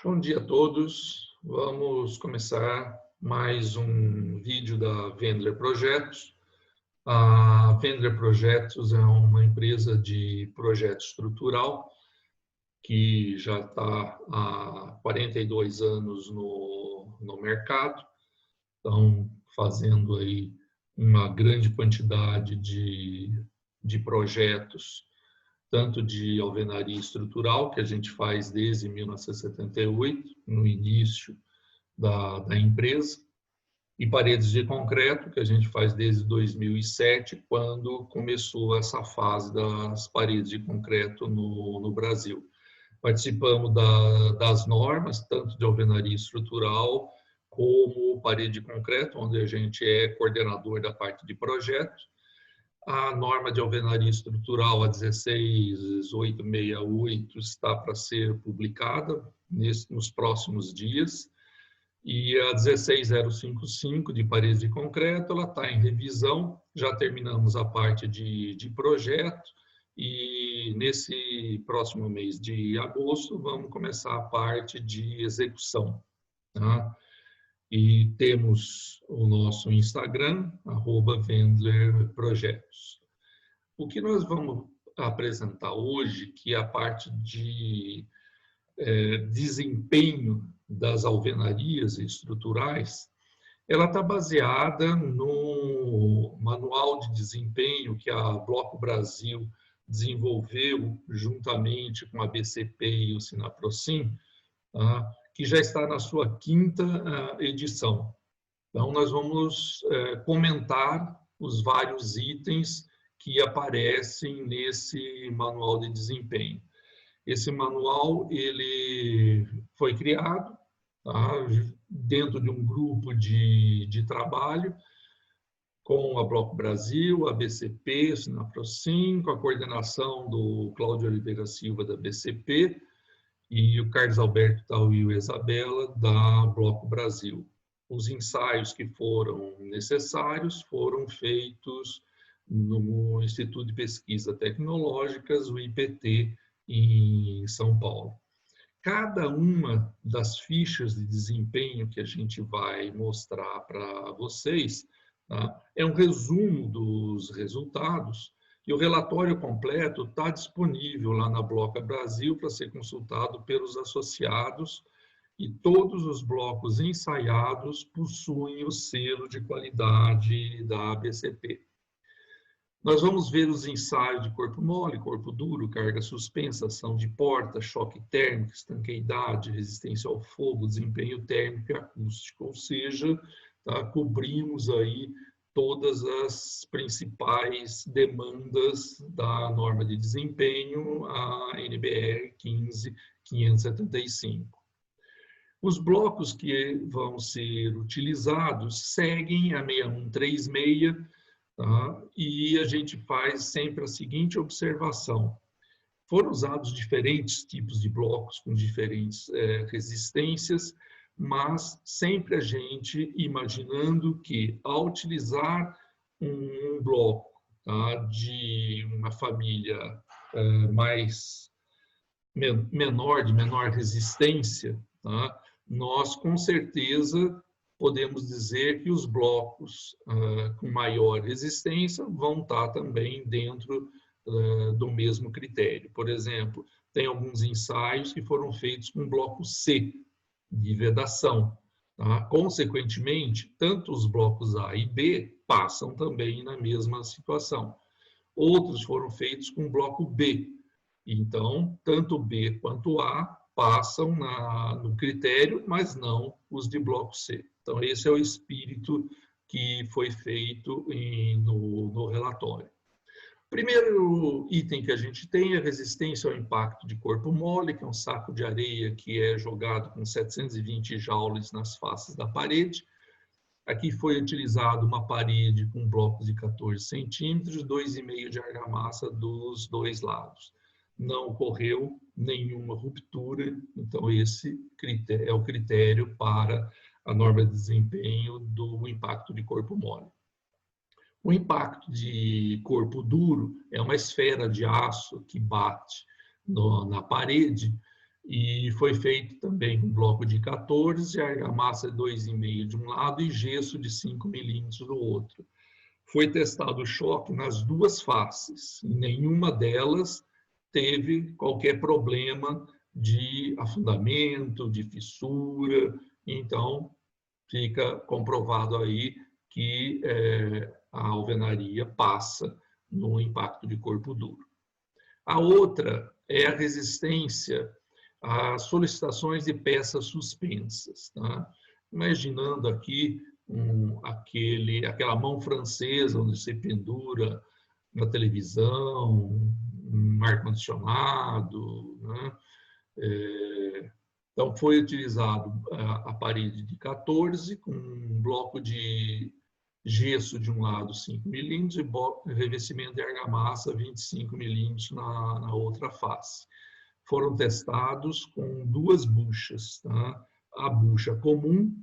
Bom dia a todos. Vamos começar mais um vídeo da Wendler Projetos. A Wendler Projetos é uma empresa de projeto estrutural que já está há 42 anos no mercado. Estão fazendo aí uma grande quantidade de projetos, tanto de alvenaria estrutural, que a gente faz desde 1978, no início da empresa, e paredes de concreto, que a gente faz desde 2007, quando começou essa fase das paredes de concreto no Brasil. Participamos das normas, tanto de alvenaria estrutural, como parede de concreto, onde a gente é coordenador da parte de projeto. A norma de alvenaria estrutural, a 16868, está para ser publicada nos próximos dias. E a 16055, de paredes de concreto, ela está em revisão. Já terminamos a parte de projeto e nesse próximo mês de agosto vamos começar a parte de execução, tá? E temos o nosso Instagram, @WendlerProjetos. O que nós vamos apresentar hoje, que é a parte de desempenho das alvenarias estruturais, ela está baseada no manual de desempenho que a Bloco Brasil desenvolveu juntamente com a BCP e o Sinaprocin, tá? Que já está na sua quinta edição. Então, nós vamos comentar os vários itens que aparecem nesse manual de desempenho. Esse manual ele foi criado, tá, dentro de um grupo de trabalho com a Bloco Brasil, a BCP, o Sinaprocin, com a coordenação do Cláudio Oliveira Silva, da BCP, e o Carlos Alberto Tauil e Isabela, da Bloco Brasil. Os ensaios que foram necessários foram feitos no Instituto de Pesquisa Tecnológicas, o IPT, em São Paulo. Cada uma das fichas de desempenho que a gente vai mostrar para vocês, tá, é um resumo dos resultados. E o relatório completo está disponível lá na Bloco Brasil para ser consultado pelos associados, e todos os blocos ensaiados possuem o selo de qualidade da ABCP. Nós vamos ver os ensaios de corpo mole, corpo duro, carga suspensa, ação de porta, choque térmico, estanqueidade, resistência ao fogo, desempenho térmico e acústico, ou seja, tá, cobrimos aí todas as principais demandas da norma de desempenho, a NBR 15575. Os blocos que vão ser utilizados seguem a 6136, tá? E a gente faz sempre a seguinte observação: foram usados diferentes tipos de blocos com diferentes resistências, mas sempre a gente imaginando que, ao utilizar um bloco, tá, de uma família de menor resistência, tá, nós com certeza podemos dizer que os blocos com maior resistência vão estar também dentro do mesmo critério. Por exemplo, tem alguns ensaios que foram feitos com bloco C, de vedação, tá? Consequentemente, tanto os blocos A e B passam também na mesma situação. Outros foram feitos com bloco B. Então, tanto B quanto A passam no critério, mas não os de bloco C. Então, esse é o espírito que foi feito no relatório. O primeiro item que a gente tem é a resistência ao impacto de corpo mole, que é um saco de areia que é jogado com 720 joules nas faces da parede. Aqui foi utilizado uma parede com blocos de 14 centímetros, 2,5 de argamassa dos dois lados. Não ocorreu nenhuma ruptura, então esse é o critério para a norma de desempenho do impacto de corpo mole. O impacto de corpo duro é uma esfera de aço que bate na parede E foi feito também um bloco de 14, argamassa 2,5 de um lado e gesso de 5 milímetros do outro. Foi testado o choque nas duas faces, e nenhuma delas teve qualquer problema de afundamento, de fissura. Então, fica comprovado aí que a alvenaria passa no impacto de corpo duro. A outra é a resistência às solicitações de peças suspensas. Tá? Imaginando aqui aquela mão francesa onde você pendura na televisão, um ar-condicionado, né? Então, foi utilizado a parede de 14 com um bloco de gesso de um lado 5 milímetros e revestimento de argamassa 25 milímetros na outra face. Foram testados com duas buchas. Tá? A bucha comum,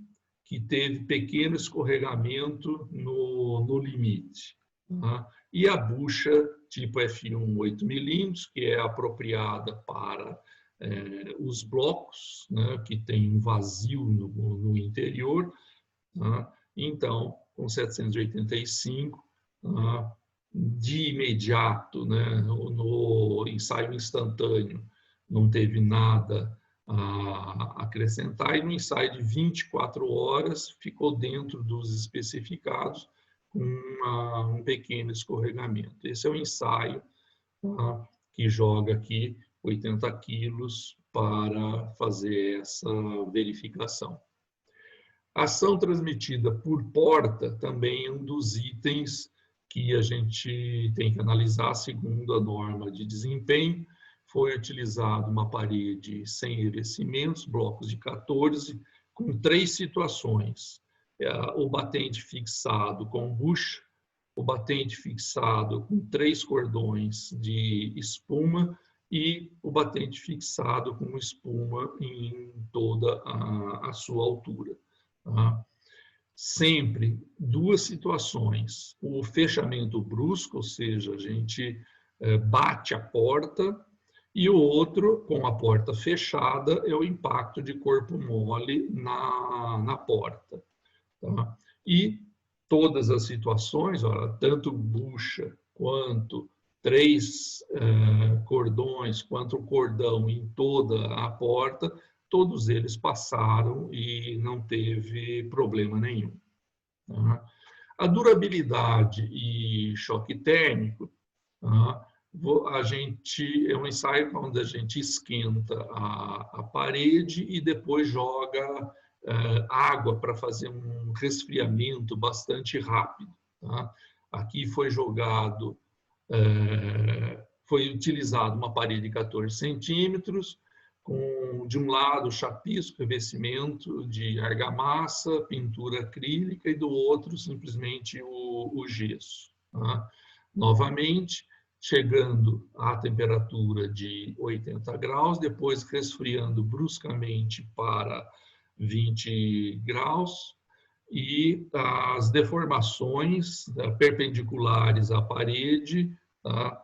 que teve pequeno escorregamento no limite. Tá? E a bucha tipo F1 8 milímetros, que é apropriada para os blocos, né, que tem um vazio no interior. Tá? Então, com 785, de imediato, né, no ensaio instantâneo, não teve nada a acrescentar, e no ensaio de 24 horas ficou dentro dos especificados com um pequeno escorregamento. Esse é o ensaio que joga aqui 80 quilos para fazer essa verificação. A ação transmitida por porta também é um dos itens que a gente tem que analisar segundo a norma de desempenho. Foi utilizado uma parede sem revestimentos, blocos de 14, com 3 situações. O batente fixado com bucha, o batente fixado com 3 cordões de espuma e o batente fixado com espuma em toda a sua altura. Tá? Sempre 2 situações: o fechamento brusco, ou seja, a gente bate a porta, e o outro, com a porta fechada, é o impacto de corpo mole na porta. Tá? E todas as situações, olha, tanto bucha quanto 3 cordões, quanto o cordão em toda a porta, todos eles passaram e não teve problema nenhum. Tá? A durabilidade e choque térmico, tá? É um ensaio onde a gente esquenta a parede e depois joga água para fazer um resfriamento bastante rápido. Tá? Aqui foi utilizado uma parede de 14 centímetros, com, de um lado, chapisco, revestimento de argamassa, pintura acrílica, e do outro, simplesmente o gesso. Tá? Novamente, chegando à temperatura de 80 graus, depois resfriando bruscamente para 20 graus, e as deformações perpendiculares à parede, tá,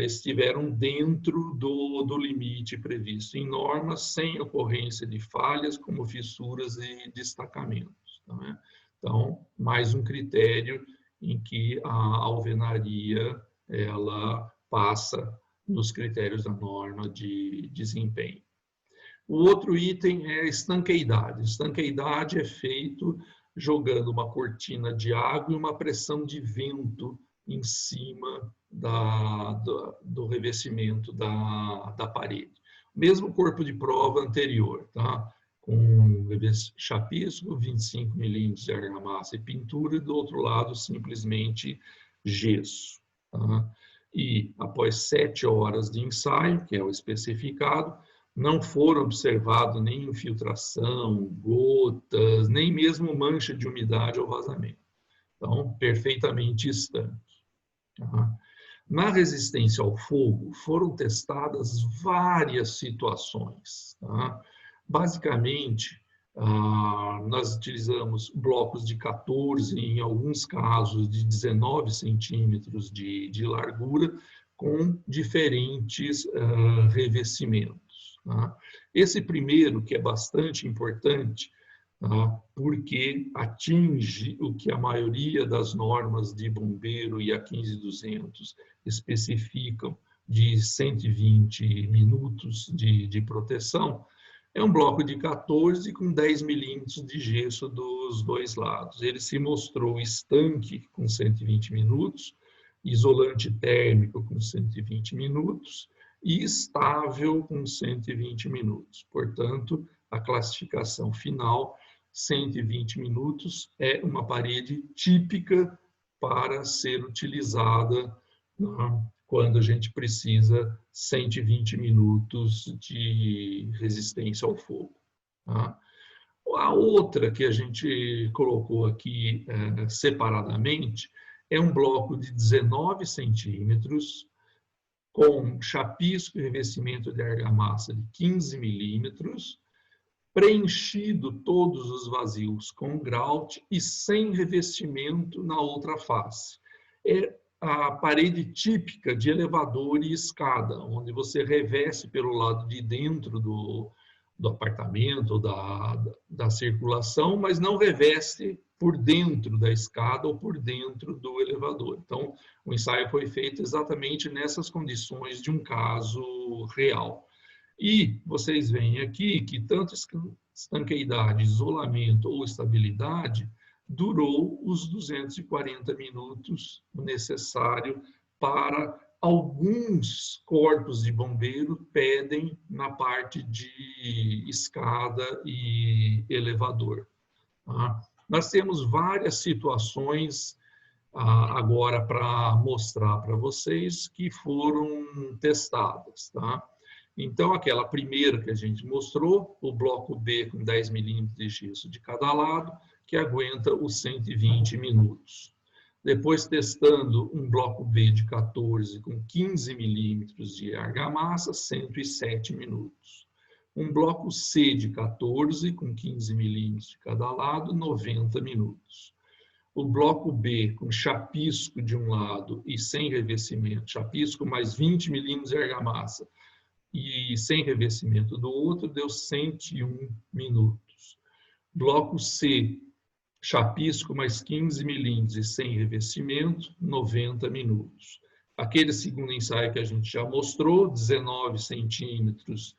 estiveram dentro do limite previsto em normas, sem ocorrência de falhas, como fissuras e destacamentos. Tá? Então, mais um critério em que a alvenaria ela passa nos critérios da norma de desempenho. O outro item é a estanqueidade. Estanqueidade é feito jogando uma cortina de água e uma pressão de vento em cima do revestimento da parede. Mesmo corpo de prova anterior, tá? Com chapisco, 25 milímetros de argamassa e pintura, e do outro lado simplesmente gesso. Tá? E após 7 horas de ensaio, que é o especificado, não foram observados nem infiltração, gotas, nem mesmo mancha de umidade ou vazamento. Então, perfeitamente estanque. Tá? Na resistência ao fogo, foram testadas várias situações. Tá? Basicamente, nós utilizamos blocos de 14, em alguns casos de 19 centímetros de largura, com diferentes revestimentos. Tá? Esse primeiro, que é bastante importante, tá? Porque atinge o que a maioria das normas de bombeiro e a 15200 especificam de 120 minutos de proteção, é um bloco de 14 com 10 milímetros de gesso dos dois lados. Ele se mostrou estanque com 120 minutos, isolante térmico com 120 minutos e estável com 120 minutos. Portanto, a classificação final, 120 minutos, é uma parede típica para ser utilizada quando a gente precisa 120 minutos de resistência ao fogo. Tá? A outra que a gente colocou aqui separadamente é um bloco de 19 centímetros, com chapisco e revestimento de argamassa de 15 milímetros, preenchido todos os vazios com grout e sem revestimento na outra face. É a parede típica de elevador e escada, onde você reveste pelo lado de dentro do apartamento, da circulação, mas não reveste por dentro da escada ou por dentro do elevador. Então, o ensaio foi feito exatamente nessas condições de um caso real. E vocês veem aqui que tanto estanqueidade, isolamento ou estabilidade durou os 240 minutos necessário para alguns corpos de bombeiro pedem na parte de escada e elevador. Tá? Nós temos várias situações agora para mostrar para vocês que foram testadas. Tá? Então, aquela primeira que a gente mostrou, o bloco B com 10 milímetros de gesso de cada lado, que aguenta os 120 minutos. Depois, testando um bloco B de 14 com 15 milímetros de argamassa, 107 minutos. Um bloco C de 14 com 15 milímetros de cada lado, 90 minutos. O bloco B com chapisco de um lado e sem revestimento, chapisco mais 20 milímetros de argamassa, e sem revestimento do outro, deu 101 minutos. Bloco C, chapisco mais 15 milímetros e sem revestimento, 90 minutos. Aquele segundo ensaio que a gente já mostrou, 19 centímetros,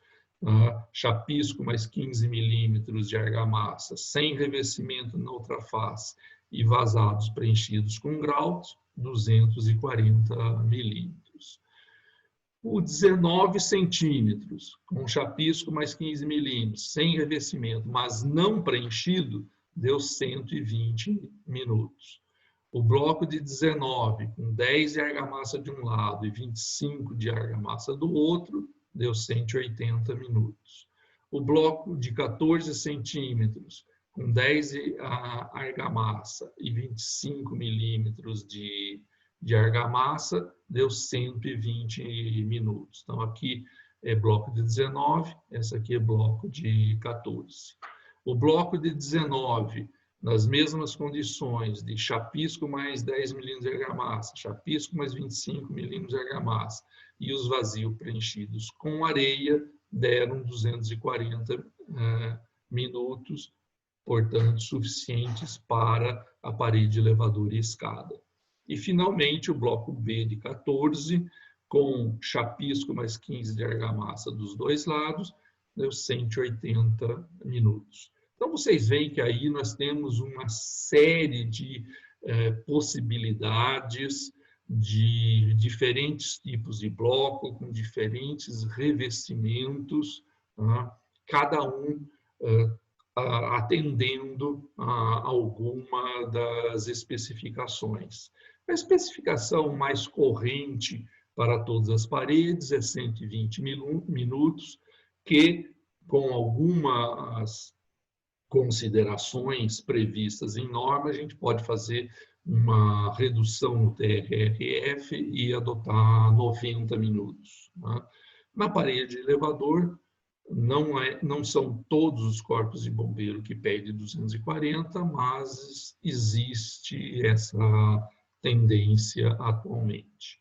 chapisco mais 15 milímetros de argamassa, sem revestimento na outra face e vazados preenchidos com grout, 240 milímetros. O 19 centímetros, com chapisco mais 15 milímetros, sem revestimento, mas não preenchido, deu 120 minutos. O bloco de 19, com 10 de argamassa de um lado e 25 de argamassa do outro, deu 180 minutos. O bloco de 14 centímetros, com 10 de argamassa e 25 milímetros de argamassa, deu 120 minutos. Então, aqui é bloco de 19, essa aqui é bloco de 14. O bloco de 19, nas mesmas condições de chapisco mais 10 milímetros de argamassa, chapisco mais 25 milímetros de argamassa e os vazios preenchidos com areia, deram 240 minutos, portanto, suficientes para a parede, elevador e escada. E, finalmente, o bloco B de 14, com chapisco mais 15 de argamassa dos dois lados, deu 180 minutos. Então, vocês veem que aí nós temos uma série de possibilidades de diferentes tipos de bloco, com diferentes revestimentos, cada um atendendo a alguma das especificações. A especificação mais corrente para todas as paredes é 120 minutos, que, com algumas considerações previstas em norma, a gente pode fazer uma redução no TRRF e adotar 90 minutos. Na parede de elevador, não são todos os corpos de bombeiro que pedem 240, mas existe essa tendência atualmente.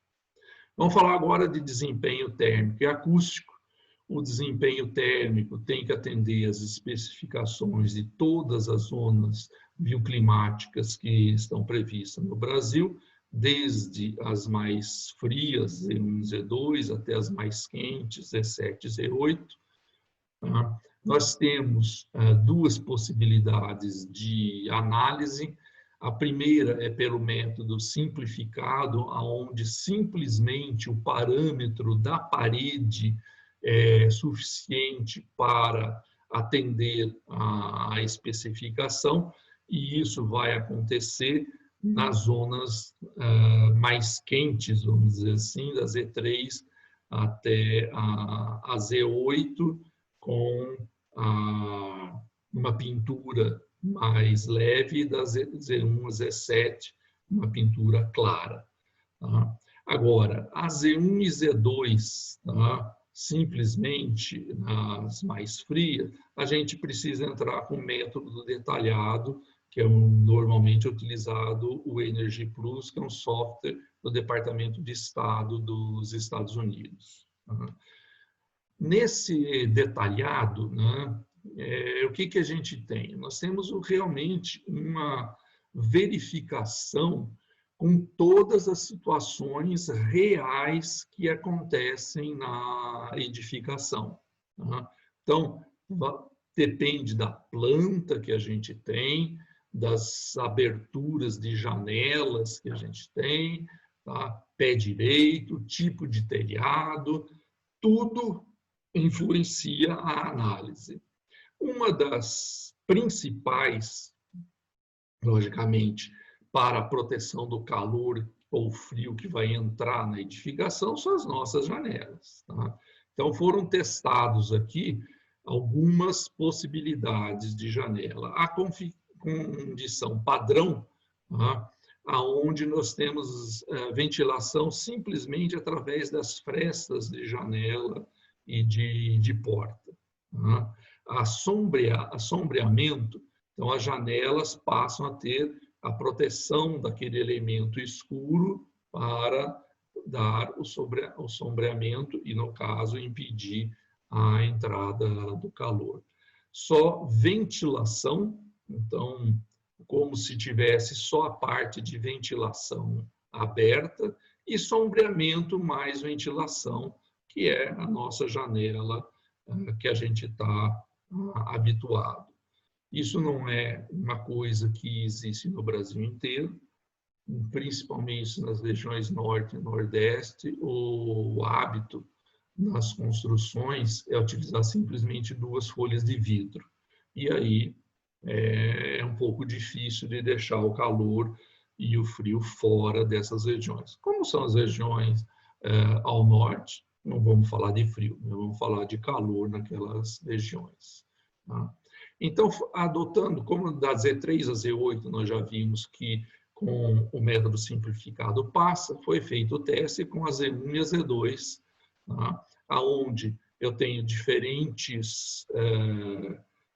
Vamos falar agora de desempenho térmico e acústico. O desempenho térmico tem que atender às especificações de todas as zonas bioclimáticas que estão previstas no Brasil, desde as mais frias, Z1, Z2, até as mais quentes, Z7, Z8. Tá? Nós temos duas possibilidades de análise. A primeira é pelo método simplificado, onde simplesmente o parâmetro da parede é suficiente para atender a especificação, e isso vai acontecer nas zonas mais quentes, vamos dizer assim, da Z3 até a Z8, com uma pintura mais leve, da Z1 a Z7, uma pintura clara. Tá? Agora, a Z1 e Z2, tá? Simplesmente nas mais frias, a gente precisa entrar com o método detalhado, que é normalmente utilizado o Energy Plus, que é um software do Departamento de Estado dos Estados Unidos. Tá? Nesse detalhado, né, o que a gente tem? Nós temos realmente uma verificação com todas as situações reais que acontecem na edificação. Tá? Então, depende da planta que a gente tem, das aberturas de janelas que a gente tem, tá? Pé direito, tipo de telhado, tudo influencia a análise. Uma das principais, logicamente, para a proteção do calor ou frio que vai entrar na edificação são as nossas janelas. Tá? Então, foram testados aqui algumas possibilidades de janela. A condição padrão, tá? Onde nós temos ventilação simplesmente através das frestas de janela e de porta. Tá? Assombreamento, então as janelas passam a ter a proteção daquele elemento escuro para dar o sombreamento e, no caso, impedir a entrada do calor. Só ventilação, então, como se tivesse só a parte de ventilação aberta, e sombreamento mais ventilação, que é a nossa janela que a gente está habituado. Isso não é uma coisa que existe no Brasil inteiro, principalmente nas regiões norte e nordeste. O hábito nas construções é utilizar simplesmente 2 folhas de vidro. E aí é um pouco difícil de deixar o calor e o frio fora dessas regiões. Como são as regiões ao norte, não vamos falar de frio, vamos falar de calor naquelas regiões. Tá? Então, adotando, como da Z3 a Z8, nós já vimos que com o método simplificado passa, foi feito o teste com a Z1 e a Z2, tá? Onde eu tenho diferentes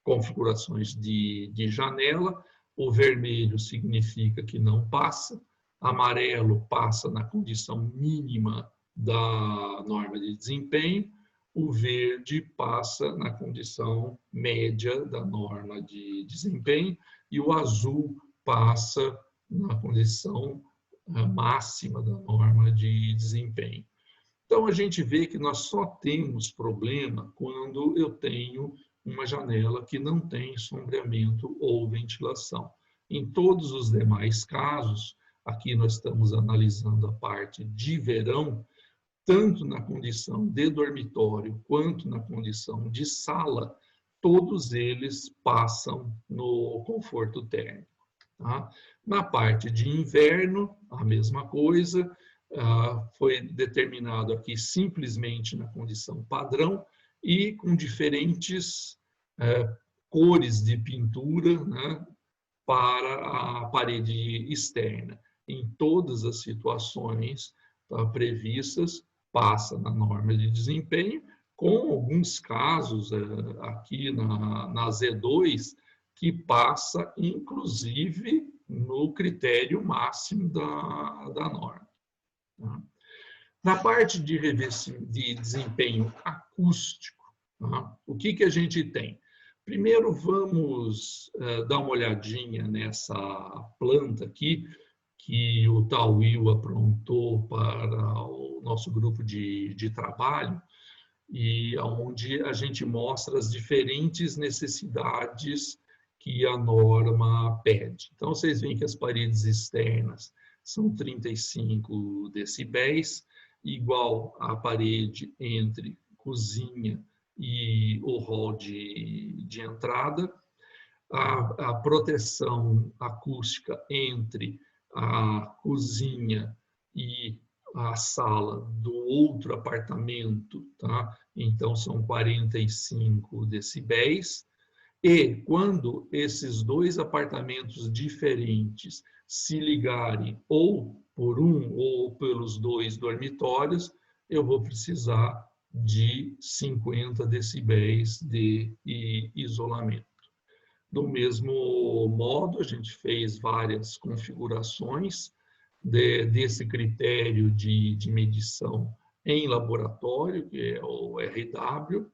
configurações de janela. O vermelho significa que não passa, amarelo passa na condição mínima da norma de desempenho, o verde passa na condição média da norma de desempenho e o azul passa na condição máxima da norma de desempenho. Então, a gente vê que nós só temos problema quando eu tenho uma janela que não tem sombreamento ou ventilação. Em todos os demais casos, aqui nós estamos analisando a parte de verão, tanto na condição de dormitório quanto na condição de sala, todos eles passam no conforto térmico. Tá? Na parte de inverno, a mesma coisa, foi determinado aqui simplesmente na condição padrão e com diferentes cores de pintura, né, para a parede externa. Em todas as situações previstas, passa na norma de desempenho, com alguns casos aqui na Z2, que passa inclusive no critério máximo da norma. Na parte de desempenho acústico, Tá? O que a gente tem? Primeiro, vamos dar uma olhadinha nessa planta aqui, que o Tal Will aprontou para o nosso grupo de trabalho, e onde a gente mostra as diferentes necessidades que a norma pede. Então, vocês veem que as paredes externas são 35 decibéis, igual à parede entre cozinha e o hall de entrada. A proteção acústica entre a cozinha e a sala do outro apartamento, tá? Então, são 45 decibéis. E quando esses dois apartamentos diferentes se ligarem ou por um ou pelos dois dormitórios, eu vou precisar de 50 decibéis de isolamento. Do mesmo modo, a gente fez várias configurações desse critério de medição em laboratório, que é o RW.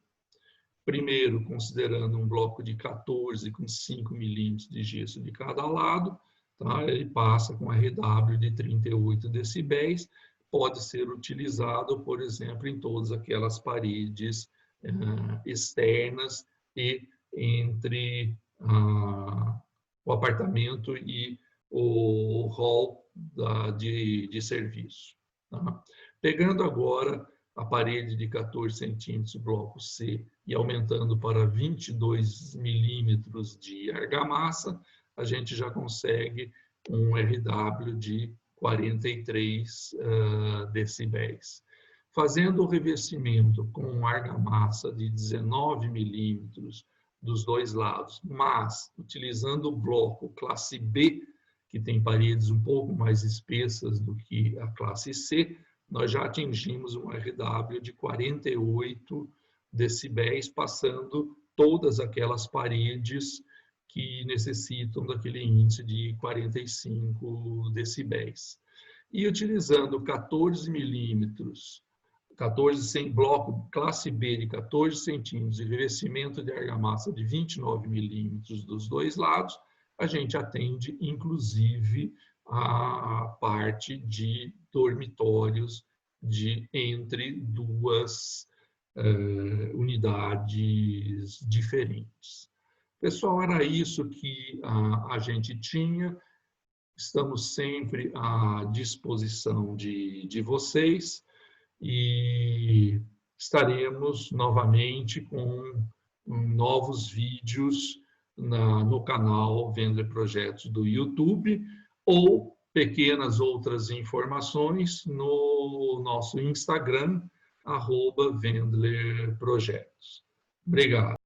Primeiro, considerando um bloco de 14 com 5 milímetros de gesso de cada lado, tá? Ele passa com RW de 38 decibéis, pode ser utilizado, por exemplo, em todas aquelas paredes externas e entre o apartamento e o hall de serviço. Tá? Pegando agora a parede de 14 centímetros, bloco C, e aumentando para 22 milímetros de argamassa, a gente já consegue um RW de 43 decibéis. Fazendo o revestimento com argamassa de 19 milímetros dos dois lados, mas utilizando o bloco classe B, que tem paredes um pouco mais espessas do que a classe C, nós já atingimos um RW de 48 decibéis, passando todas aquelas paredes que necessitam daquele índice de 45 decibéis. E utilizando 14 milímetros, 14 bloco classe B de 14 centímetros e revestimento de argamassa de 29 milímetros dos dois lados, a gente atende, inclusive, a parte de dormitórios entre duas unidades diferentes. Pessoal, era isso que a gente tinha. Estamos sempre à disposição de vocês e estaremos novamente com novos vídeos no canal Wendler Projetos do YouTube ou pequenas outras informações no nosso Instagram, @Wendler Projetos. Obrigado.